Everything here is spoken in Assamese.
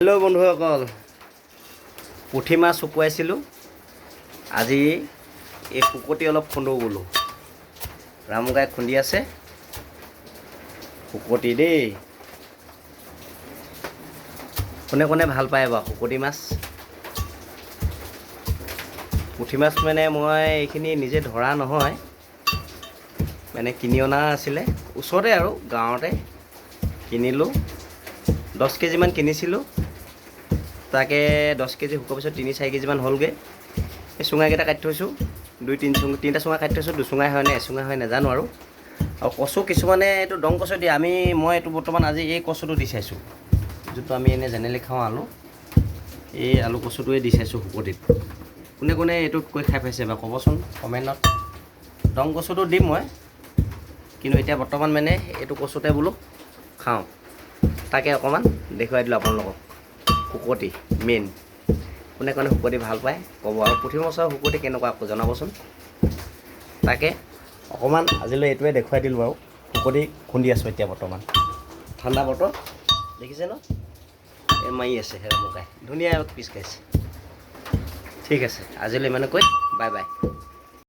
হেল্ল' বন্ধুসকল, পুঠি মাছ শুকুৱাইছিলোঁ। আজি এই শুকতি অলপ খুন্দো বোলো। ৰামুগাই খুন্দি আছে শুকতি দেই। কোনে কোনে ভাল পায় বাৰু শুকতি মাছ? পুঠি মাছ মানে মই এইখিনি নিজে ধৰা নহয়, মানে কিনি অনা আছিলে ওচৰতে আৰু গাঁৱতে কিনিলোঁ। 10 কেজিমান কিনিছিলোঁ। তাকে 10 কেজি শুকোৱাৰ পিছত 3-4 কেজিমান হ'লগৈ। এই চুঙাকেইটা কাটি থৈছোঁ, 2-3 চুঙা কাটি থৈছোঁ। দুচুঙাই হয় নে এচুঙাই হয় নাজানো আৰু কচু কিছুমানে এইটো দং কচু দিয়ে। মই এইটো বৰ্তমান আজি এই কচুটো দি চাইছোঁ, যোনটো আমি এনেই জেনেৰেলি খাওঁ আলু। এই আলু কচুটোৱে দি চাইছোঁ শুকতিত। কোনে কোনে এইটোত কৈ খাই পাইছে বা ক'বচোন কমেণ্টত। দং কচুটো দিম মই, কিন্তু এতিয়া বৰ্তমান মানে এইটো কচুতে বোলো খাওঁ। তাকে অকণমান দেখুৱাই দিলোঁ আপোনালোকক। শুকতি মেইন, কোনে কোনে শুকতি ভাল পায় ক'ব, আৰু পুঠি মাছৰ শুকতি কেনেকুৱা আকৌ জনাবচোন। তাকে অকণমান আজিলৈ এইটোৱে দেখুৱাই দিলোঁ আৰু শুকতি খুন্দি আছোঁ এতিয়া বৰ্তমান। ঠাণ্ডা বতৰ দেখিছে ন, এই মাৰি আছে হেৰা মুকাই, ধুনীয়া পিচ খাইছে। ঠিক আছে, আজিলৈ ইমানে কৈ বাই বাই।